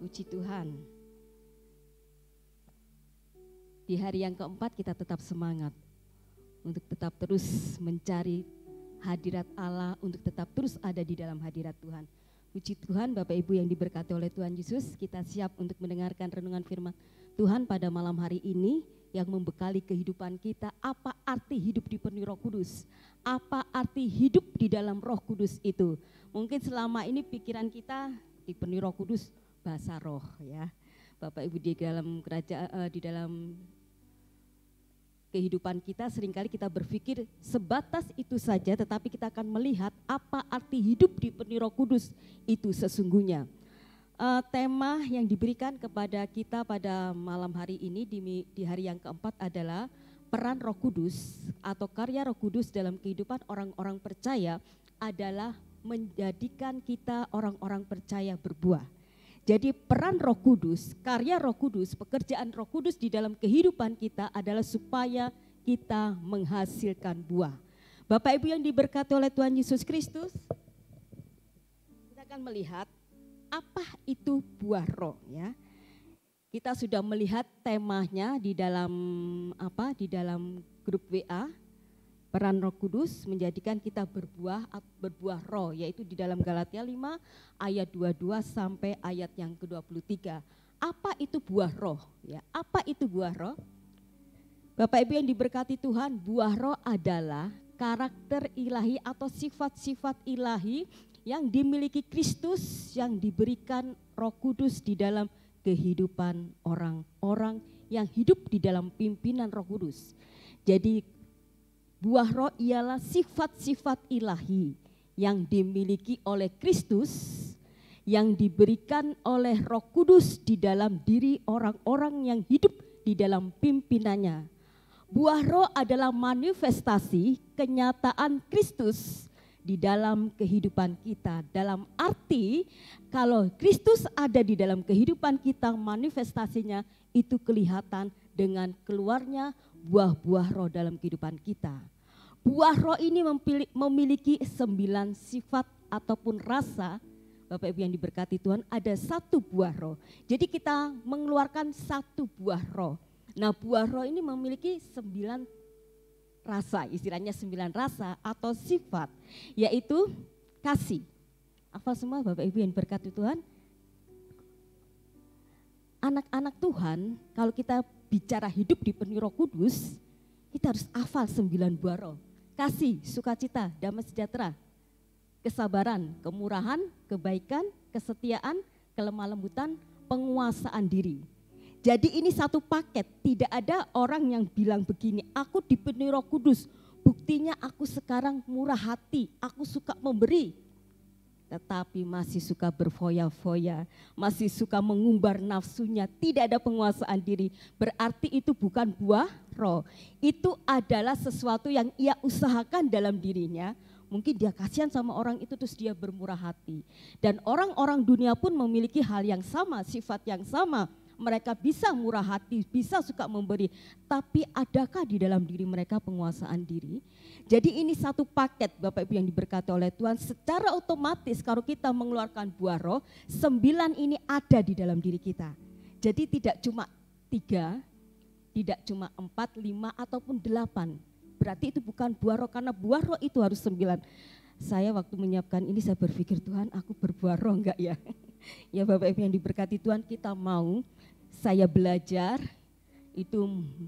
Puji Tuhan. Di hari yang keempat kita tetap semangat untuk tetap terus mencari hadirat Allah, untuk tetap terus ada di dalam hadirat Tuhan. Puji Tuhan, Bapak Ibu yang diberkati oleh Tuhan Yesus, kita siap untuk mendengarkan renungan firman Tuhan pada malam hari ini yang membekali kehidupan kita. Apa arti hidup dipenuhi Roh Kudus? Apa arti hidup di dalam Roh Kudus itu? Mungkin selama ini pikiran kita dipenuhi Roh Kudus, bahasa roh ya. Bapak Ibu, di dalam kerajaan, di dalam kehidupan kita seringkali kita berpikir sebatas itu saja, tetapi kita akan melihat apa arti hidup dipenuhi Roh Kudus itu sesungguhnya. Tema yang diberikan kepada kita pada malam hari ini di hari yang keempat adalah peran Roh Kudus atau karya Roh Kudus dalam kehidupan orang-orang percaya adalah menjadikan kita orang-orang percaya berbuah. Jadi peran Roh Kudus, karya Roh Kudus, pekerjaan Roh Kudus di dalam kehidupan kita adalah supaya kita menghasilkan buah. Bapak Ibu yang diberkati oleh Tuhan Yesus Kristus, kita akan melihat apa itu buah roh ya. Kita sudah melihat temanya di dalam grup WA. Peran Roh Kudus menjadikan kita berbuah roh, yaitu di dalam Galatia 5 ayat 22 sampai ayat yang ke-23. Apa itu buah roh? Ya, apa itu buah roh? Bapak Ibu yang diberkati Tuhan, buah roh adalah karakter ilahi atau sifat-sifat ilahi yang dimiliki Kristus yang diberikan Roh Kudus di dalam kehidupan orang-orang yang hidup di dalam pimpinan Roh Kudus. Jadi buah roh ialah sifat-sifat ilahi yang dimiliki oleh Kristus, yang diberikan oleh Roh Kudus di dalam diri orang-orang yang hidup di dalam pimpinannya. Buah roh adalah manifestasi kenyataan Kristus di dalam kehidupan kita. Dalam arti kalau Kristus ada di dalam kehidupan kita, manifestasinya itu kelihatan dengan keluarnya buah-buah roh dalam kehidupan kita. Buah roh ini memiliki 9 sifat ataupun rasa. Bapak Ibu yang diberkati Tuhan, ada 1 buah roh. Jadi kita mengeluarkan 1 buah roh. Nah, buah roh ini memiliki 9 rasa, istilahnya 9 rasa atau sifat, yaitu kasih. Hafal semua Bapak Ibu yang diberkati Tuhan? Anak-anak Tuhan, kalau kita bicara hidup dipenuhi Roh Kudus, kita harus hafal 9 buah roh. Kasih, sukacita, damai sejahtera, kesabaran, kemurahan, kebaikan, kesetiaan, kelemah lembutan, penguasaan diri. Jadi ini satu paket, tidak ada orang yang bilang begini, aku dipenuhi Roh Kudus, buktinya aku sekarang murah hati, aku suka memberi. Tetapi masih suka berfoya-foya, masih suka mengumbar nafsunya, tidak ada penguasaan diri. Berarti itu bukan buah roh. Itu adalah sesuatu yang ia usahakan dalam dirinya. Mungkin dia kasihan sama orang itu terus dia bermurah hati. Dan orang-orang dunia pun memiliki hal yang sama, sifat yang sama. Mereka bisa murah hati, bisa suka memberi. Tapi adakah di dalam diri mereka penguasaan diri? Jadi ini satu paket Bapak Ibu yang diberkati oleh Tuhan. Secara otomatis kalau kita mengeluarkan buah roh, 9 ini ada di dalam diri kita. Jadi tidak cuma 3, tidak cuma 4, 5 ataupun 8. Berarti itu bukan buah roh, karena buah roh itu harus 9. Saya waktu menyiapkan ini saya berpikir, Tuhan aku berbuah roh enggak ya? Ya Bapak Ibu yang diberkati Tuhan, kita mau saya belajar, itu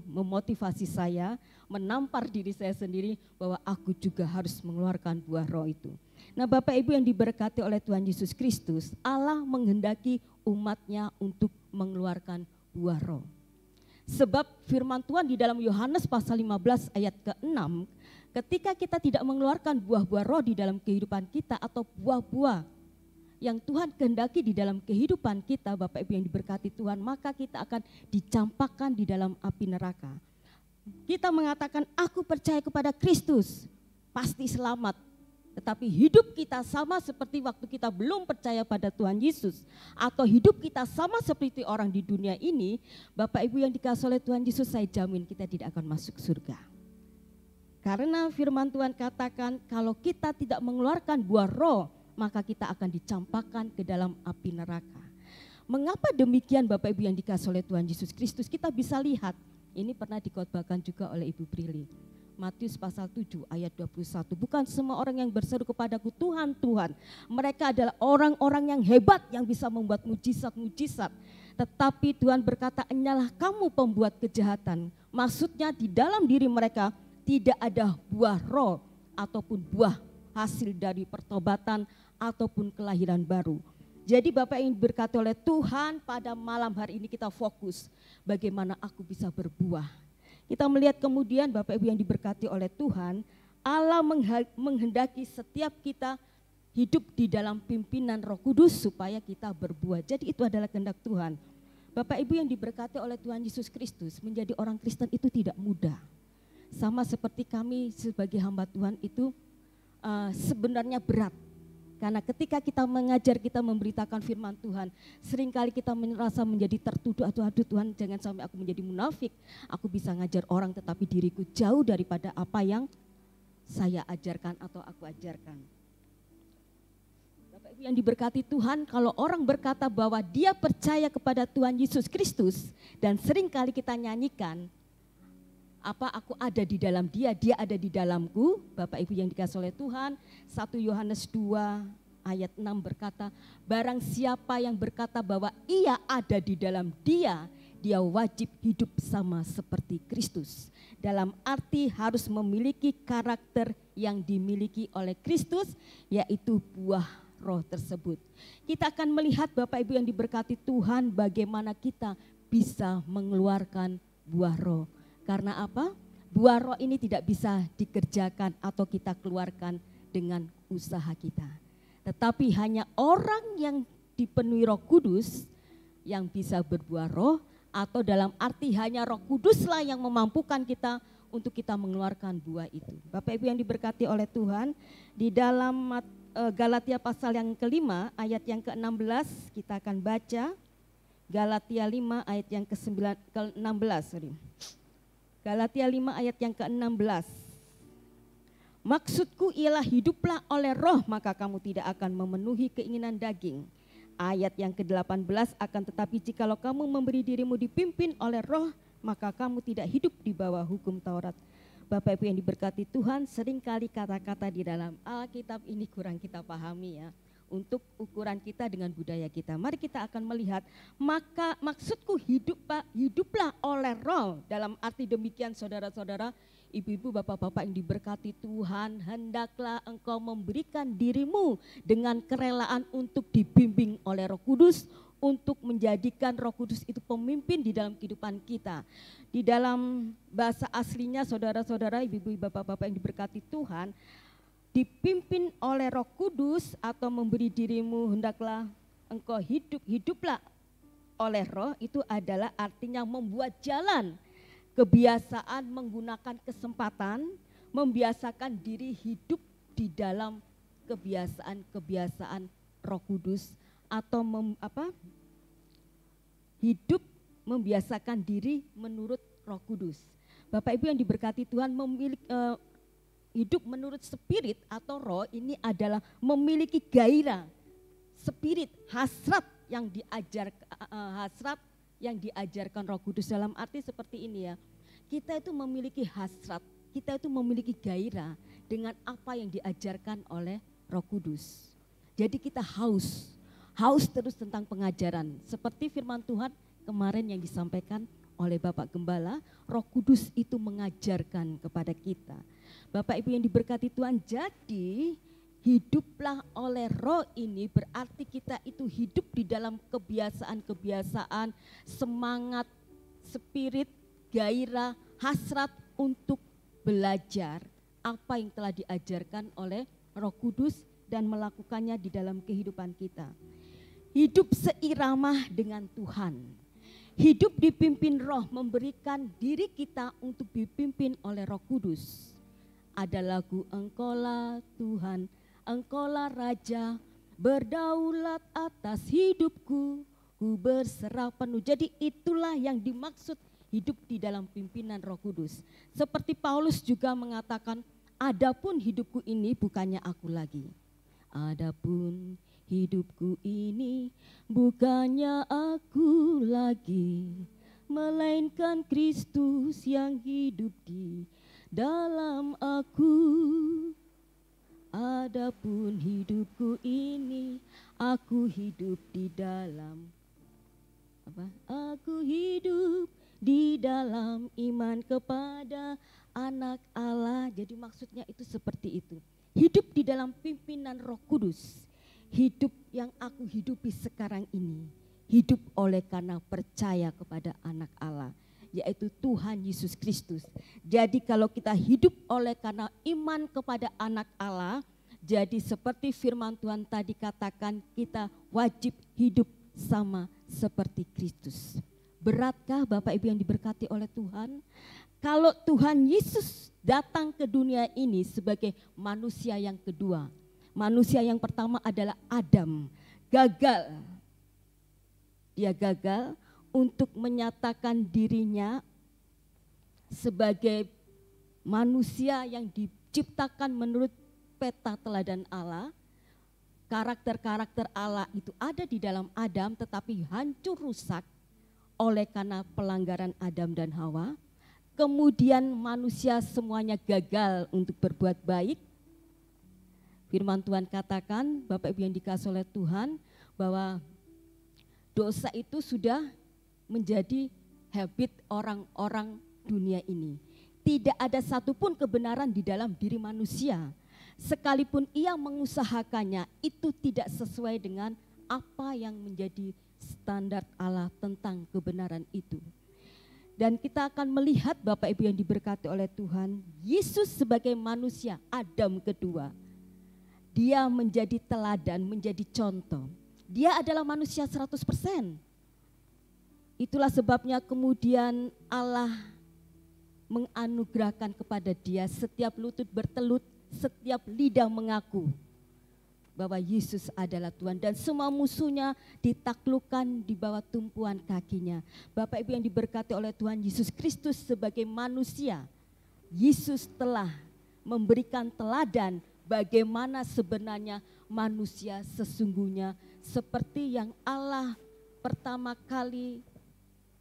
memotivasi saya, menampar diri saya sendiri bahwa aku juga harus mengeluarkan buah roh itu. Nah Bapak Ibu yang diberkati oleh Tuhan Yesus Kristus, Allah menghendaki umatnya untuk mengeluarkan buah roh. Sebab firman Tuhan di dalam Yohanes pasal 15 ayat ke-6, ketika kita tidak mengeluarkan buah-buah roh di dalam kehidupan kita atau buah-buah yang Tuhan kehendaki di dalam kehidupan kita, Bapak Ibu yang diberkati Tuhan, maka kita akan dicampakkan di dalam api neraka. Kita mengatakan, aku percaya kepada Kristus, pasti selamat. Tetapi hidup kita sama seperti waktu kita belum percaya pada Tuhan Yesus, atau hidup kita sama seperti orang di dunia ini, Bapak Ibu yang dikasihi oleh Tuhan Yesus, saya jamin kita tidak akan masuk surga. Karena firman Tuhan katakan, kalau kita tidak mengeluarkan buah roh, maka kita akan dicampakkan ke dalam api neraka. Mengapa demikian Bapak Ibu yang dikasihi oleh Tuhan Yesus Kristus? Kita bisa lihat, ini pernah dikhotbahkan juga oleh Ibu Prilly. Matius pasal 7 ayat 21. Bukan semua orang yang berseru kepadaku Tuhan, Tuhan. Mereka adalah orang-orang yang hebat yang bisa membuat mujizat-mujizat. Tetapi Tuhan berkata, enyalah kamu pembuat kejahatan. Maksudnya di dalam diri mereka tidak ada buah roh ataupun buah hasil dari pertobatan ataupun kelahiran baru. Jadi Bapak yang diberkati oleh Tuhan, pada malam hari ini kita fokus bagaimana aku bisa berbuah. Kita melihat kemudian Bapak Ibu yang diberkati oleh Tuhan, Allah menghendaki setiap kita hidup di dalam pimpinan Roh Kudus supaya kita berbuah. Jadi itu adalah kehendak Tuhan. Bapak Ibu yang diberkati oleh Tuhan Yesus Kristus, menjadi orang Kristen itu tidak mudah. Sama seperti kami sebagai hamba Tuhan itu sebenarnya berat. Karena ketika kita mengajar, kita memberitakan firman Tuhan, seringkali kita merasa menjadi tertuduh, aduh Tuhan jangan sampai aku menjadi munafik. Aku bisa ngajar orang tetapi diriku jauh daripada apa yang saya ajarkan atau aku ajarkan. Bapak Ibu yang diberkati Tuhan, kalau orang berkata bahwa dia percaya kepada Tuhan Yesus Kristus dan seringkali kita nyanyikan, aku ada di dalam dia ada di dalamku. Bapak Ibu yang dikasihi oleh Tuhan, 1 Yohanes 2 ayat 6 berkata, barang siapa yang berkata bahwa ia ada di dalam dia wajib hidup sama seperti Kristus. Dalam arti harus memiliki karakter yang dimiliki oleh Kristus, yaitu buah roh tersebut. Kita akan melihat Bapak Ibu yang diberkati Tuhan, bagaimana kita bisa mengeluarkan buah roh. Karena apa? Buah roh ini tidak bisa dikerjakan atau kita keluarkan dengan usaha kita. Tetapi hanya orang yang dipenuhi Roh Kudus yang bisa berbuah roh, atau dalam arti hanya Roh Kuduslah yang memampukan kita untuk kita mengeluarkan buah itu. Bapak Ibu yang diberkati oleh Tuhan, di dalam Galatia pasal yang kelima ayat yang ke-16 kita akan baca. Galatia 5 ayat yang ke-16. Galatia 5 ayat yang ke-16. Maksudku ialah hiduplah oleh roh, maka kamu tidak akan memenuhi keinginan daging. Ayat yang ke-18, akan tetapi jikalau kamu memberi dirimu dipimpin oleh roh, maka kamu tidak hidup di bawah hukum Taurat. Bapak Ibu yang diberkati Tuhan, seringkali kata-kata di dalam Alkitab ini kurang kita pahami ya. Untuk ukuran kita dengan budaya kita. Mari kita akan melihat, maka maksudku hiduplah oleh roh. Dalam arti demikian saudara-saudara, ibu-ibu, bapak-bapak yang diberkati Tuhan, hendaklah engkau memberikan dirimu dengan kerelaan untuk dibimbing oleh Roh Kudus, untuk menjadikan Roh Kudus itu pemimpin di dalam kehidupan kita. Di dalam bahasa aslinya saudara-saudara, ibu-ibu, bapak-bapak yang diberkati Tuhan, dipimpin oleh Roh Kudus atau memberi dirimu hendaklah engkau hiduplah oleh roh, itu adalah artinya membuat jalan, kebiasaan menggunakan kesempatan, membiasakan diri hidup di dalam kebiasaan-kebiasaan Roh Kudus atau hidup membiasakan diri menurut Roh Kudus. Bapak Ibu yang diberkati Tuhan, hidup menurut spirit atau roh ini adalah memiliki gairah, spirit, hasrat yang diajarkan Roh Kudus. Dalam arti seperti ini ya, kita itu memiliki hasrat, kita itu memiliki gairah dengan apa yang diajarkan oleh Roh Kudus. Jadi kita haus terus tentang pengajaran. Seperti firman Tuhan kemarin yang disampaikan oleh Bapak Gembala, Roh Kudus itu mengajarkan kepada kita. Bapak Ibu yang diberkati Tuhan, jadi hiduplah oleh roh ini berarti kita itu hidup di dalam kebiasaan-kebiasaan, semangat, spirit, gairah, hasrat untuk belajar apa yang telah diajarkan oleh Roh Kudus dan melakukannya di dalam kehidupan kita. Hidup seirama dengan Tuhan. Hidup dipimpin roh, memberikan diri kita untuk dipimpin oleh Roh Kudus. Ada lagu Engkaulah Tuhan, Engkaulah Raja, berdaulat atas hidupku, ku berserah penuh. Jadi itulah yang dimaksud hidup di dalam pimpinan Roh Kudus. Seperti Paulus juga mengatakan, adapun hidupku ini bukannya aku lagi. Adapun Hidupku ini bukannya aku lagi, melainkan Kristus yang hidup di dalam aku. Adapun hidupku ini, aku hidup di dalam Aku hidup di dalam iman kepada Anak Allah. Jadi maksudnya itu seperti itu. Hidup di dalam pimpinan Roh Kudus. Hidup yang aku hidupi sekarang ini, hidup oleh karena percaya kepada Anak Allah, yaitu Tuhan Yesus Kristus. Jadi kalau kita hidup oleh karena iman kepada Anak Allah, jadi seperti firman Tuhan tadi katakan, kita wajib hidup sama seperti Kristus. Beratkah Bapak Ibu yang diberkati oleh Tuhan? Kalau Tuhan Yesus datang ke dunia ini sebagai manusia yang kedua. Manusia yang pertama adalah Adam, gagal. Dia gagal untuk menyatakan dirinya sebagai manusia yang diciptakan menurut peta teladan Allah. Karakter-karakter Allah itu ada di dalam Adam, tetapi hancur rusak oleh karena pelanggaran Adam dan Hawa. Kemudian manusia semuanya gagal untuk berbuat baik. Firman Tuhan katakan, Bapak Ibu yang dikasihi oleh Tuhan, bahwa dosa itu sudah menjadi habit orang-orang dunia ini. Tidak ada satupun kebenaran di dalam diri manusia. Sekalipun ia mengusahakannya, itu tidak sesuai dengan apa yang menjadi standar Allah tentang kebenaran itu. Dan kita akan melihat Bapak Ibu yang diberkati oleh Tuhan, Yesus sebagai manusia, Adam kedua. Dia menjadi teladan, menjadi contoh. Dia adalah manusia 100%. Itulah sebabnya kemudian Allah menganugerahkan kepada dia setiap lutut bertelut, setiap lidah mengaku bahwa Yesus adalah Tuhan. Dan semua musuhnya ditaklukkan di bawah tumpuan kakinya. Bapak Ibu yang diberkati oleh Tuhan Yesus Kristus sebagai manusia, Yesus telah memberikan teladan bagaimana sebenarnya manusia sesungguhnya, seperti yang Allah pertama kali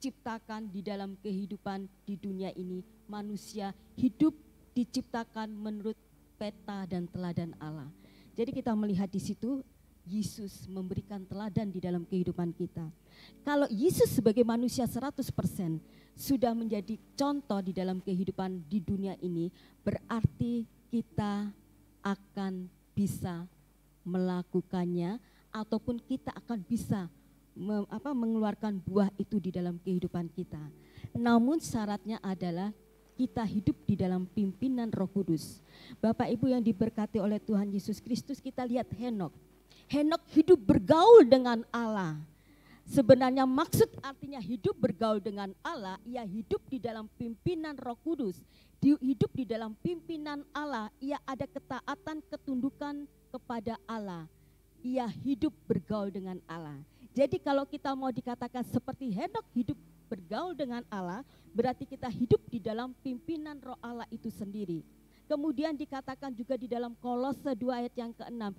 ciptakan di dalam kehidupan di dunia ini. Manusia hidup diciptakan menurut peta dan teladan Allah. Jadi kita melihat di situ Yesus memberikan teladan di dalam kehidupan kita. Kalau Yesus sebagai manusia 100% sudah menjadi contoh di dalam kehidupan di dunia ini, berarti kita akan bisa melakukannya, ataupun kita akan bisa mengeluarkan buah itu di dalam kehidupan kita. Namun syaratnya adalah kita hidup di dalam pimpinan Roh Kudus. Bapak Ibu yang diberkati oleh Tuhan Yesus Kristus, kita lihat Henok. Henok hidup bergaul dengan Allah. Sebenarnya maksud artinya hidup bergaul dengan Allah, ia hidup di dalam pimpinan Roh Kudus. Hidup di dalam pimpinan Allah, ia ada ketaatan, ketundukan kepada Allah. Ia hidup bergaul dengan Allah. Jadi kalau kita mau dikatakan seperti Henok hidup bergaul dengan Allah, berarti kita hidup di dalam pimpinan Roh Allah itu sendiri. Kemudian dikatakan juga di dalam Kolose 2 ayat yang ke-6,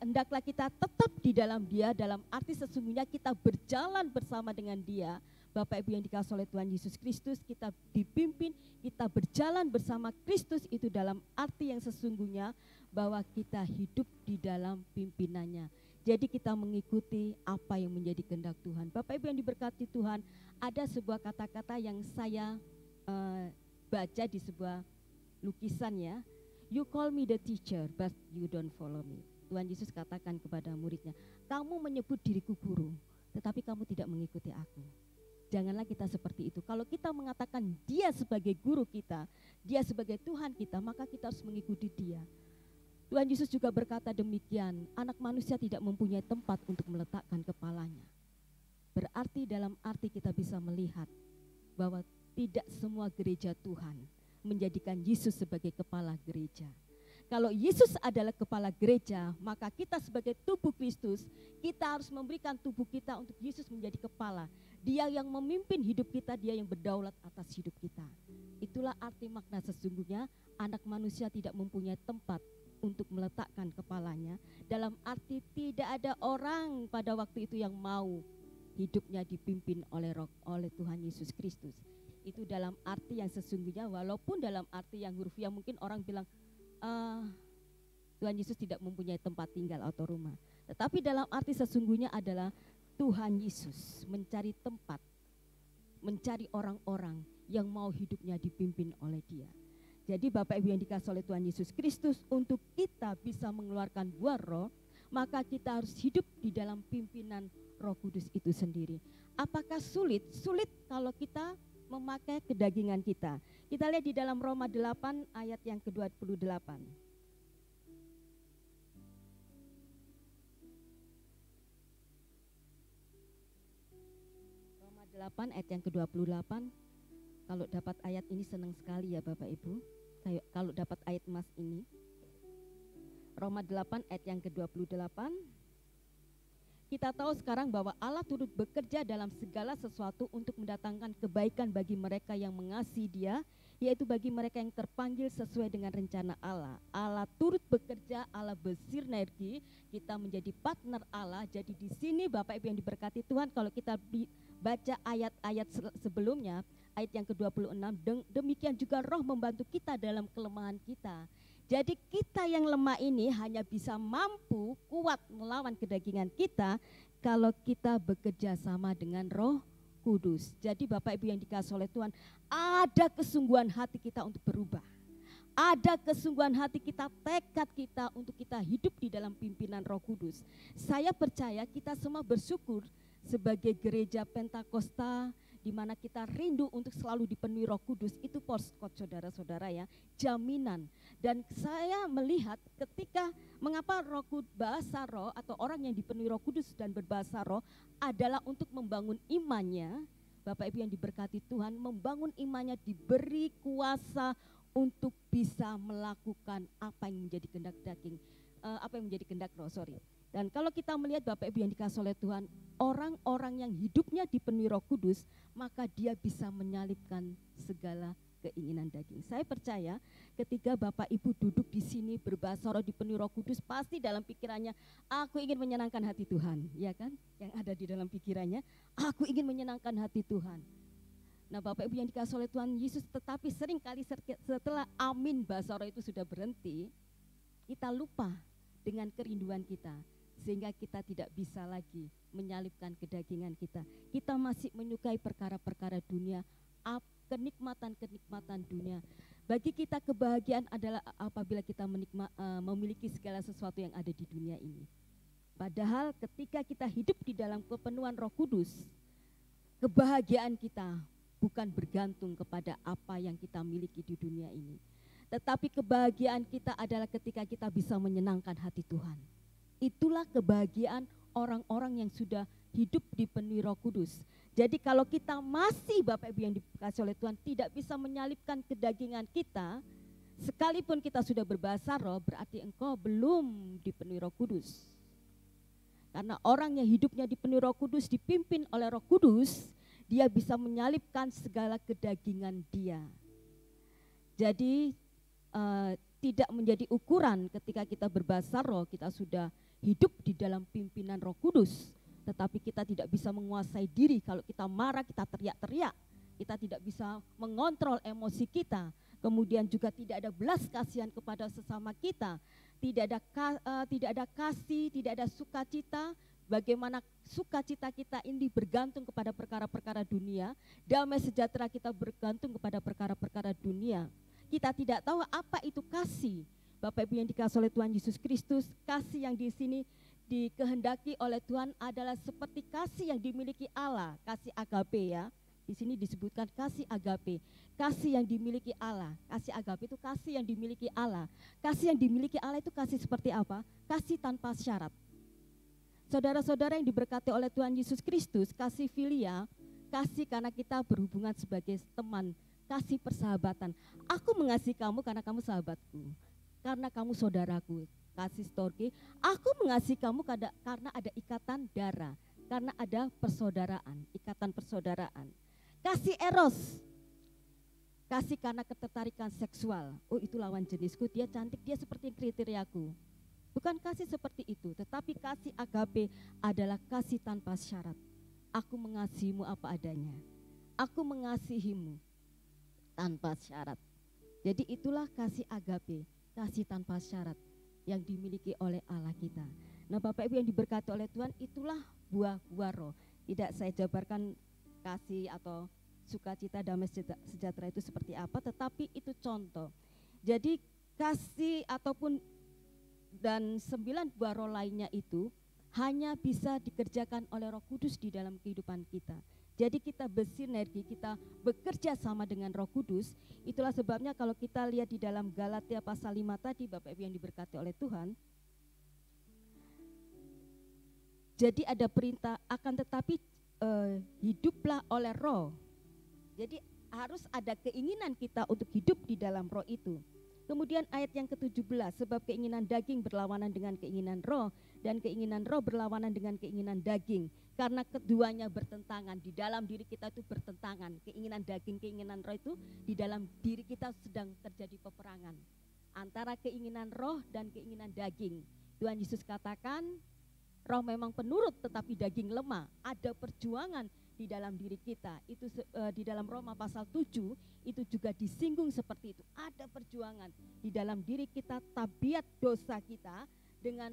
hendaklah kita tetap di dalam Dia, dalam arti sesungguhnya kita berjalan bersama dengan Dia. Bapak Ibu yang dikasihi oleh Tuhan Yesus Kristus, kita dipimpin, kita berjalan bersama Kristus itu dalam arti yang sesungguhnya bahwa kita hidup di dalam pimpinannya. Jadi kita mengikuti apa yang menjadi kehendak Tuhan. Bapak Ibu yang diberkati Tuhan, ada sebuah kata-kata yang saya baca di sebuah lukisan ya. You call me the teacher, but you don't follow me. Tuhan Yesus katakan kepada muridnya, kamu menyebut diriku guru, tetapi kamu tidak mengikuti aku. Janganlah kita seperti itu. Kalau kita mengatakan Dia sebagai guru kita, Dia sebagai Tuhan kita, maka kita harus mengikuti Dia. Tuhan Yesus juga berkata demikian, anak manusia tidak mempunyai tempat untuk meletakkan kepalanya. Berarti dalam arti kita bisa melihat bahwa tidak semua gereja Tuhan menjadikan Yesus sebagai kepala gereja. Kalau Yesus adalah kepala gereja, maka kita sebagai tubuh Kristus, kita harus memberikan tubuh kita untuk Yesus menjadi kepala. Dia yang memimpin hidup kita, Dia yang berdaulat atas hidup kita. Itulah arti makna sesungguhnya anak manusia tidak mempunyai tempat untuk meletakkan kepalanya. Dalam arti tidak ada orang pada waktu itu yang mau hidupnya dipimpin oleh Tuhan Yesus Kristus. Itu dalam arti yang sesungguhnya, walaupun dalam arti yang hurufiah mungkin orang bilang Tuhan Yesus tidak mempunyai tempat tinggal atau rumah. Tetapi dalam arti sesungguhnya adalah Tuhan Yesus mencari tempat, mencari orang-orang yang mau hidupnya dipimpin oleh Dia. Jadi Bapak Ibu yang dikasihi oleh Tuhan Yesus Kristus, untuk kita bisa mengeluarkan buah roh, maka kita harus hidup di dalam pimpinan Roh Kudus itu sendiri. Apakah sulit? Sulit kalau kita memakai kedagingan kita. Kita lihat di dalam Roma 8 ayat yang ke-28. Roma 8 ayat yang ke-28. Kalau dapat ayat ini senang sekali ya Bapak Ibu. Kalau dapat ayat emas ini. Roma 8 ayat yang ke-28. Kita tahu sekarang bahwa Allah turut bekerja dalam segala sesuatu untuk mendatangkan kebaikan bagi mereka yang mengasihi Dia, yaitu bagi mereka yang terpanggil sesuai dengan rencana Allah. Allah turut bekerja, Allah bersinergi, kita menjadi partner Allah. Jadi di sini Bapak Ibu yang diberkati Tuhan, kalau kita baca ayat-ayat sebelumnya, ayat yang ke-26, demikian juga Roh membantu kita dalam kelemahan kita. Jadi kita yang lemah ini hanya bisa mampu kuat melawan kedagingan kita kalau kita bekerja sama dengan Roh Kudus. Jadi Bapak Ibu yang dikasihi oleh Tuhan, ada kesungguhan hati kita untuk berubah. Ada kesungguhan hati kita, tekad kita untuk kita hidup di dalam pimpinan Roh Kudus. Saya percaya kita semua bersyukur sebagai gereja Pentakosta, di mana kita rindu untuk selalu dipenuhi Roh Kudus. Itu poskot saudara-saudara ya, jaminan. Dan saya melihat ketika mengapa bahasa roh atau orang yang dipenuhi Roh Kudus dan berbahasa roh adalah untuk membangun imannya. Bapak Ibu yang diberkati Tuhan, membangun imannya, diberi kuasa untuk bisa melakukan apa yang menjadi kehendak roh. Dan kalau kita melihat Bapak Ibu yang dikasihi oleh Tuhan, orang-orang yang hidupnya dipenuhi Roh Kudus, maka dia bisa menyalibkan segala keinginan daging. Saya percaya ketika Bapak Ibu duduk di sini berbahasa roh dipenuhi Roh Kudus, pasti dalam pikirannya, aku ingin menyenangkan hati Tuhan, ya kan? Yang ada di dalam pikirannya, aku ingin menyenangkan hati Tuhan. Nah Bapak Ibu yang dikasihi oleh Tuhan Yesus, tetapi seringkali setelah amin bahasa roh itu sudah berhenti, kita lupa dengan kerinduan kita, sehingga kita tidak bisa lagi menyalibkan kedagingan kita. Kita masih menyukai perkara-perkara dunia, kenikmatan-kenikmatan dunia. Bagi kita kebahagiaan adalah apabila kita memiliki segala sesuatu yang ada di dunia ini. Padahal ketika kita hidup di dalam kepenuhan Roh Kudus, kebahagiaan kita bukan bergantung kepada apa yang kita miliki di dunia ini. Tetapi kebahagiaan kita adalah ketika kita bisa menyenangkan hati Tuhan. Itulah kebahagiaan orang-orang yang sudah hidup dipenuhi Roh Kudus. Jadi kalau kita masih Bapak Ibu yang dikasihi oleh Tuhan tidak bisa menyalibkan kedagingan kita, sekalipun kita sudah berbahasa roh, berarti engkau belum dipenuhi Roh Kudus. Karena orang yang hidupnya dipenuhi Roh Kudus, dipimpin oleh Roh Kudus, dia bisa menyalibkan segala kedagingan dia. Jadi tidak menjadi ukuran ketika kita berbahasa roh, kita sudah hidup di dalam pimpinan Roh Kudus, tetapi kita tidak bisa menguasai diri. Kalau kita marah, kita teriak-teriak, kita tidak bisa mengontrol emosi kita, kemudian juga tidak ada belas kasihan kepada sesama kita, tidak ada kasih, tidak ada sukacita. Bagaimana sukacita kita ini bergantung kepada perkara-perkara dunia, damai sejahtera kita bergantung kepada perkara-perkara dunia. Kita tidak tahu apa itu kasih. Bapak Ibu yang dikasihi oleh Tuhan Yesus Kristus, kasih yang di sini dikehendaki oleh Tuhan adalah seperti kasih yang dimiliki Allah, kasih agape ya. Di sini disebutkan kasih agape, kasih yang dimiliki Allah. Kasih agape itu kasih yang dimiliki Allah. Kasih yang dimiliki Allah itu kasih seperti apa? Kasih tanpa syarat. Saudara-saudara yang diberkati oleh Tuhan Yesus Kristus, kasih filia, kasih karena kita berhubungan sebagai teman, kasih persahabatan. Aku mengasihi kamu karena kamu sahabatku, karena kamu saudaraku. Kasih storge, aku mengasihi kamu karena ada ikatan darah, karena ada persaudaraan, ikatan persaudaraan. Kasih eros, Kasih karena ketertarikan seksual. Oh, itu lawan jenisku, dia cantik, dia seperti kriteriaku. Bukan kasih seperti itu, tetapi kasih agape adalah kasih tanpa syarat. Aku mengasihimu apa adanya. Aku mengasihimu tanpa syarat. Jadi itulah kasih agape, kasih tanpa syarat yang dimiliki oleh Allah kita. Nah, Bapak Ibu yang diberkati oleh Tuhan, itulah buah-buah roh. Tidak saya jabarkan kasih atau sukacita, damai sejahtera itu seperti apa, tetapi itu contoh. Jadi kasih ataupun dan 9 buah roh lainnya itu hanya bisa dikerjakan oleh Roh Kudus di dalam kehidupan kita. Jadi kita bersinergi, kita bekerja sama dengan Roh Kudus. Itulah sebabnya kalau kita lihat di dalam Galatia pasal 5 tadi, Bapak Ibu yang diberkati oleh Tuhan, jadi ada perintah akan tetapi hiduplah oleh roh. Jadi harus ada keinginan kita untuk hidup di dalam roh itu. Kemudian ayat yang ke-17, sebab keinginan daging berlawanan dengan keinginan roh, dan keinginan roh berlawanan dengan keinginan daging. Karena keduanya bertentangan, di dalam diri kita itu bertentangan. Keinginan daging, keinginan roh itu di dalam diri kita sedang terjadi peperangan antara keinginan roh dan keinginan daging. Tuhan Yesus katakan, roh memang penurut tetapi daging lemah. Ada perjuangan di dalam diri kita. Itu di dalam Roma pasal 7 itu juga disinggung seperti itu. Ada perjuangan di dalam diri kita, tabiat dosa kita dengan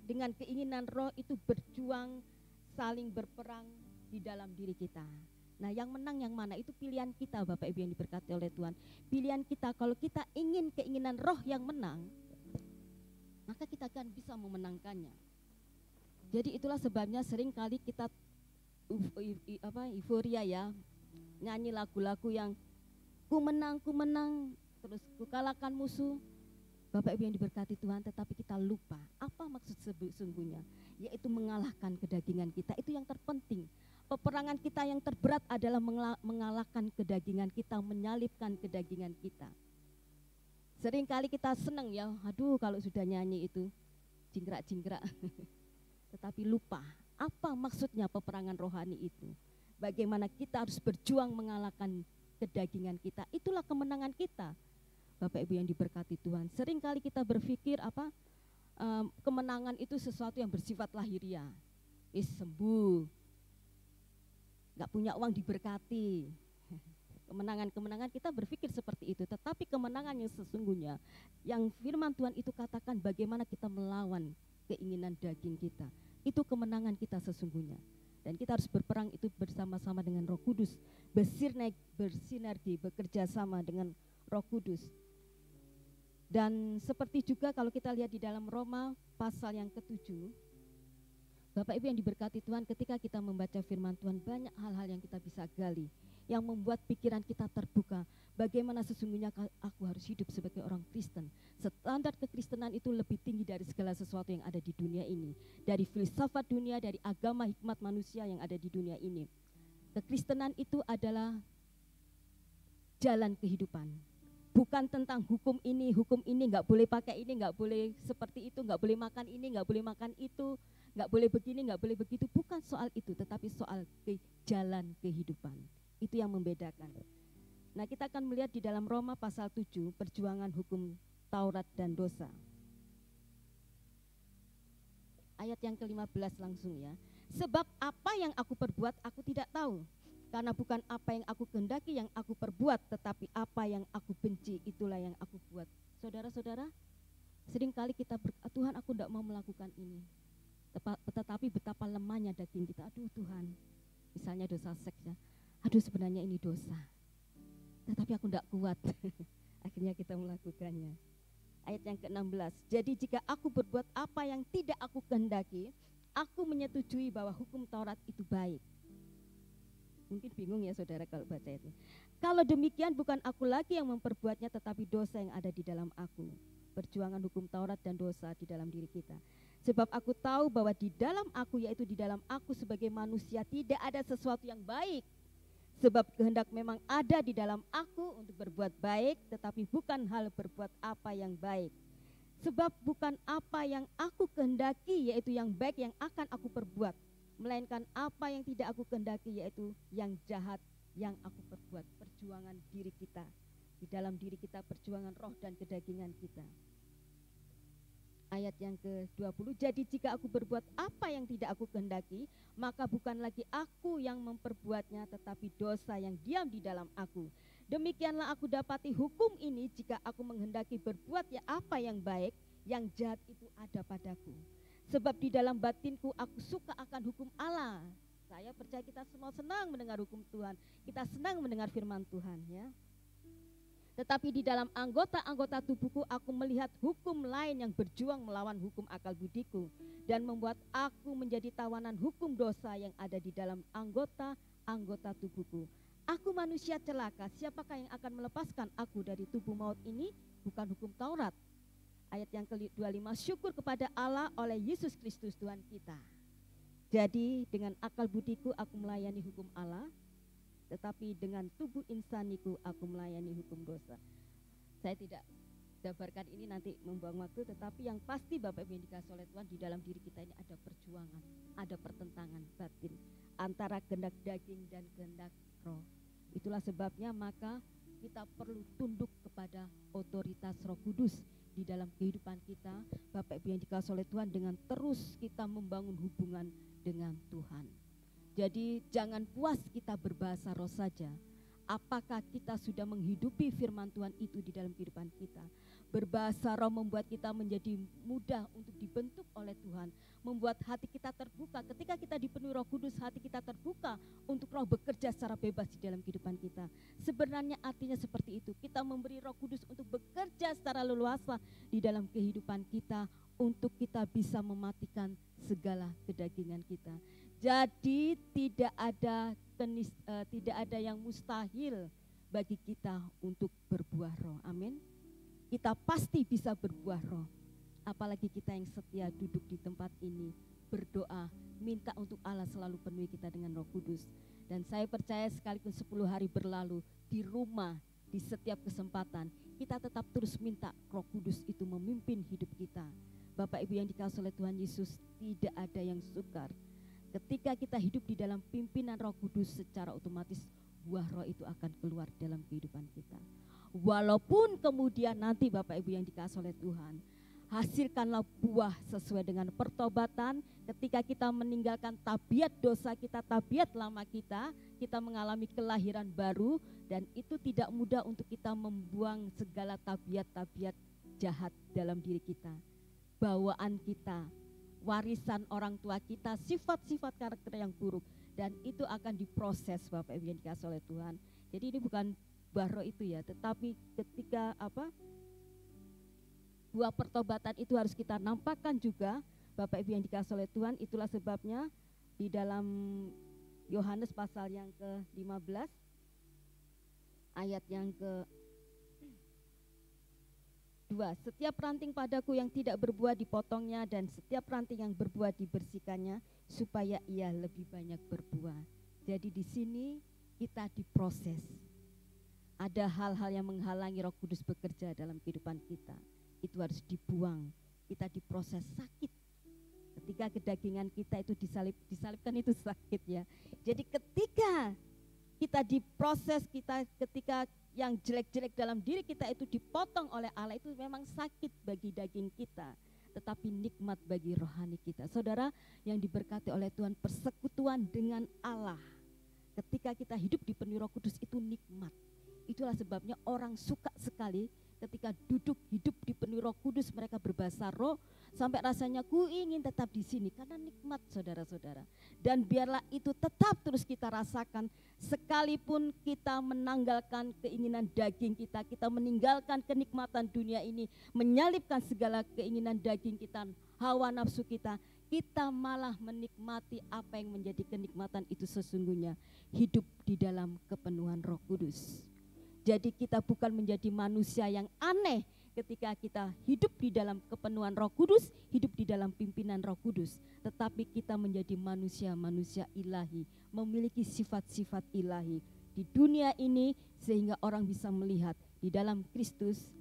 dengan keinginan roh itu berjuang, saling berperang di dalam diri kita. Nah, yang menang yang mana? Itu pilihan kita, Bapak Ibu yang diberkati oleh Tuhan. Pilihan kita, kalau kita ingin keinginan roh yang menang, maka kita akan bisa memenangkannya. Jadi itulah sebabnya sering kali kita euforia ya, nyanyi lagu-lagu yang ku menang, terus ku kalahkan musuh. Bapak Ibu yang diberkati Tuhan, tetapi kita lupa apa maksud sesungguhnya, yaitu mengalahkan kedagingan kita. Itu yang terpenting. Peperangan kita yang terberat adalah mengalahkan kedagingan kita, menyalibkan kedagingan kita. Sering kali kita senang ya, aduh kalau sudah nyanyi itu jingkrak-jingkrak. Tetapi lupa apa maksudnya peperangan rohani itu. Bagaimana kita harus berjuang mengalahkan kedagingan kita. Itulah kemenangan kita. Bapak Ibu yang diberkati Tuhan. Sering kali kita berpikir kemenangan itu sesuatu yang bersifat lahiriah. Sembuh, gak punya uang diberkati. Kemenangan-kemenangan kita berpikir seperti itu. Tetapi kemenangan yang sesungguhnya, yang firman Tuhan itu katakan bagaimana kita melawan keinginan daging kita. Itu kemenangan kita sesungguhnya. Dan kita harus berperang itu bersama-sama dengan Roh Kudus, bersinergi, bekerja sama dengan Roh Kudus. Dan seperti juga kalau kita lihat di dalam Roma pasal yang ke-7, Bapak Ibu yang diberkati Tuhan, ketika kita membaca firman Tuhan, banyak hal-hal yang kita bisa gali, yang membuat pikiran kita terbuka. Bagaimana sesungguhnya aku harus hidup sebagai orang Kristen. Standar kekristenan itu lebih tinggi dari segala sesuatu yang ada di dunia ini. Dari filsafat dunia, dari agama hikmat manusia yang ada di dunia ini. Kekristenan itu adalah jalan kehidupan. Bukan tentang hukum ini, nggak boleh pakai ini, nggak boleh seperti itu, nggak boleh makan ini, nggak boleh makan itu, nggak boleh begini, nggak boleh begitu. Bukan soal itu, tetapi soal jalan kehidupan. Itu yang membedakan. Nah, kita akan melihat di dalam Roma pasal 7, perjuangan hukum Taurat dan dosa. Ayat yang ke-15 langsung ya. Sebab apa yang aku perbuat aku tidak tahu. Karena bukan apa yang aku kehendaki yang aku perbuat, tetapi apa yang aku benci itulah yang aku buat. Saudara-saudara, seringkali kita Tuhan aku tidak mau melakukan ini. Tetapi betapa lemahnya daging kita. Aduh Tuhan, misalnya dosa seks ya. Aduh sebenarnya ini dosa. Tetapi aku tidak kuat. Akhirnya kita melakukannya. Ayat yang ke-16. Jadi jika aku berbuat apa yang tidak aku kehendaki, aku menyetujui bahwa hukum Taurat itu baik. Mungkin bingung ya saudara kalau baca itu. Kalau demikian bukan aku lagi yang memperbuatnya, tetapi dosa yang ada di dalam aku. Perjuangan hukum Taurat dan dosa di dalam diri kita. Sebab aku tahu bahwa di dalam aku, yaitu di dalam aku sebagai manusia, tidak ada sesuatu yang baik. Sebab kehendak memang ada di dalam aku untuk berbuat baik, tetapi bukan hal berbuat apa yang baik. Sebab bukan apa yang aku kehendaki, yaitu yang baik yang akan aku perbuat, melainkan apa yang tidak aku kehendaki, yaitu yang jahat yang aku perbuat. perjuangan diri kita. Di dalam diri kita perjuangan roh dan kedagingan kita. Ayat yang ke-20, jadi jika aku berbuat apa yang tidak aku kehendaki, maka bukan lagi aku yang memperbuatnya, tetapi dosa yang diam di dalam aku. Demikianlah aku dapati hukum ini, jika aku menghendaki berbuat ya apa yang baik, yang jahat itu ada padaku. Sebab di dalam batinku aku suka akan hukum Allah. Saya percaya kita semua senang mendengar hukum Tuhan. Kita senang mendengar firman Tuhan, ya. Tetapi di dalam anggota-anggota tubuhku aku melihat hukum lain yang berjuang melawan hukum akal budiku dan membuat aku menjadi tawanan hukum dosa yang ada di dalam anggota-anggota tubuhku. Aku manusia celaka, siapakah yang akan melepaskan aku dari tubuh maut ini? Bukan hukum Taurat. Ayat yang ke-25, syukur kepada Allah oleh Yesus Kristus Tuhan kita. Jadi dengan akal budiku aku melayani hukum Allah, tetapi dengan tubuh insaniku aku melayani hukum dosa. Saya tidak jabarkan ini nanti membuang waktu, tetapi yang pasti Bapak Ibu yang dikasihi oleh Tuhan, di dalam diri kita ini ada perjuangan, ada pertentangan batin antara kehendak daging dan kehendak roh. Itulah sebabnya maka kita perlu tunduk kepada otoritas Roh Kudus di dalam kehidupan kita, Bapak Ibu yang dikasihi oleh Tuhan, dengan terus kita membangun hubungan dengan Tuhan. Jadi jangan puas kita berbahasa roh saja. Apakah kita sudah menghidupi firman Tuhan itu di dalam kehidupan kita? Berbahasa roh membuat kita menjadi mudah untuk dibentuk oleh Tuhan, membuat hati kita terbuka. Ketika kita dipenuhi Roh Kudus, hati kita terbuka untuk Roh bekerja secara bebas di dalam kehidupan kita. Sebenarnya artinya seperti itu. Kita memberi Roh Kudus untuk bekerja secara leluasa di dalam kehidupan kita, untuk kita bisa mematikan segala kedagingan kita. Jadi tidak ada yang mustahil bagi kita untuk berbuah roh. Amin. Kita pasti bisa berbuah roh. Apalagi kita yang setia duduk di tempat ini, berdoa, minta untuk Allah selalu penuhi kita dengan Roh Kudus. Dan saya percaya sekalipun 10 hari berlalu, di rumah, di setiap kesempatan, kita tetap terus minta Roh Kudus itu memimpin hidup kita. Bapak Ibu yang dikasihi oleh Tuhan Yesus, tidak ada yang sukar. Ketika kita hidup di dalam pimpinan Roh Kudus, secara otomatis buah roh itu akan keluar dalam kehidupan kita. Walaupun kemudian nanti Bapak Ibu yang dikasihi oleh Tuhan, hasilkanlah buah sesuai dengan pertobatan. Ketika kita meninggalkan tabiat dosa kita, tabiat lama kita mengalami kelahiran baru, dan itu tidak mudah untuk kita membuang segala tabiat-tabiat jahat dalam diri kita. Bawaan kita, warisan orang tua kita, sifat-sifat karakter yang buruk, dan itu akan diproses Bapak Ibu yang dikasihi oleh Tuhan. Jadi ini bukan buah roh itu ya, tetapi ketika buah pertobatan itu harus kita nampakkan juga Bapak Ibu yang dikasihi oleh Tuhan. Itulah sebabnya di dalam Yohanes pasal yang ke-15 ayat yang ke-2, setiap ranting padaku yang tidak berbuah dipotongnya, dan setiap ranting yang berbuah dibersihkannya, supaya ia lebih banyak berbuah. Jadi di sini kita diproses. Ada hal-hal yang menghalangi Roh Kudus bekerja dalam kehidupan kita. Itu harus dibuang. Kita diproses sakit. Ketika kedagingan kita itu disalibkan itu sakit ya. Jadi ketika kita diproses, ketika yang jelek-jelek dalam diri kita itu dipotong oleh Allah, itu memang sakit bagi daging kita, tetapi nikmat bagi rohani kita. Saudara yang diberkati oleh Tuhan, persekutuan dengan Allah ketika kita hidup dipenuhi Roh Kudus itu nikmat. Itulah sebabnya orang suka sekali ketika duduk hidup dipenuhi Roh Kudus, mereka berbahasa roh sampai rasanya ku ingin tetap di sini, karena nikmat saudara-saudara. Dan biarlah itu tetap terus kita rasakan, sekalipun kita menanggalkan keinginan daging kita, kita meninggalkan kenikmatan dunia ini, menyalipkan segala keinginan daging kita, hawa nafsu kita, kita malah menikmati apa yang menjadi kenikmatan itu sesungguhnya, hidup di dalam kepenuhan Roh Kudus. Jadi kita bukan menjadi manusia yang aneh ketika kita hidup di dalam kepenuhan Roh Kudus, hidup di dalam pimpinan Roh Kudus, tetapi kita menjadi manusia-manusia ilahi, memiliki sifat-sifat ilahi di dunia ini, sehingga orang bisa melihat di dalam Kristus,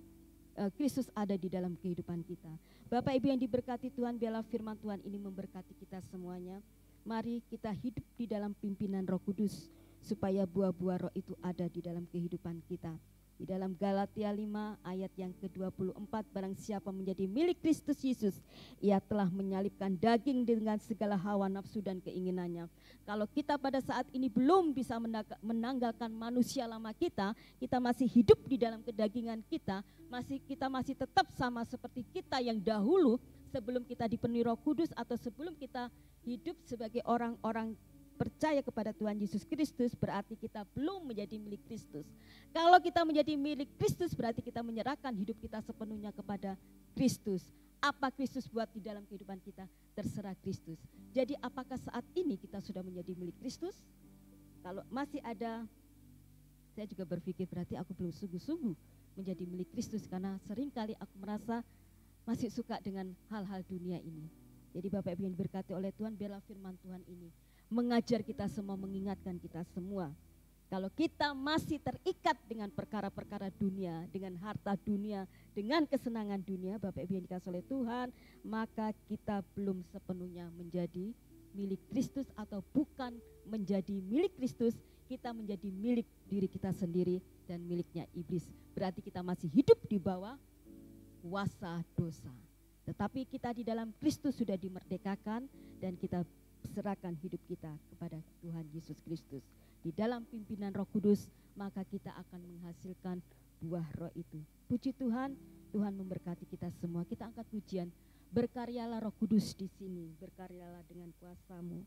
Kristus ada di dalam kehidupan kita. Bapak Ibu yang diberkati Tuhan, biarlah firman Tuhan ini memberkati kita semuanya. Mari kita hidup di dalam pimpinan Roh Kudus, supaya buah-buah roh itu ada di dalam kehidupan kita. Di dalam Galatia 5 ayat yang ke-24, barang siapa menjadi milik Kristus Yesus, ia telah menyalibkan daging dengan segala hawa nafsu dan keinginannya. Kalau kita pada saat ini belum bisa menanggalkan manusia lama kita masih hidup di dalam kedagingan kita masih tetap sama seperti kita yang dahulu sebelum kita dipenuhi Roh Kudus atau sebelum kita hidup sebagai orang-orang percaya kepada Tuhan Yesus Kristus, berarti kita belum menjadi milik Kristus. Kalau kita menjadi milik Kristus, berarti kita menyerahkan hidup kita sepenuhnya kepada Kristus. Apa Kristus buat di dalam kehidupan kita, terserah Kristus. Jadi apakah saat ini kita sudah menjadi milik Kristus? Kalau masih ada, saya juga berpikir berarti aku belum sungguh-sungguh menjadi milik Kristus, karena seringkali aku merasa masih suka dengan hal-hal dunia ini. Jadi Bapak Ibu yang diberkati oleh Tuhan, biarlah firman Tuhan ini mengajar kita semua, mengingatkan kita semua. Kalau kita masih terikat dengan perkara-perkara dunia, dengan harta dunia, dengan kesenangan dunia, Bapak Ibu yang dikasihi oleh Tuhan, maka kita belum sepenuhnya menjadi milik Kristus, atau bukan menjadi milik Kristus, kita menjadi milik diri kita sendiri dan miliknya iblis. Berarti kita masih hidup di bawah kuasa dosa. Tetapi kita di dalam Kristus sudah dimerdekakan dan kita serahkan hidup kita kepada Tuhan Yesus Kristus. Di dalam pimpinan Roh Kudus, maka kita akan menghasilkan buah roh itu. Puji Tuhan, Tuhan memberkati kita semua. Kita angkat pujian, berkaryalah Roh Kudus di sini, berkaryalah dengan kuasa-Mu.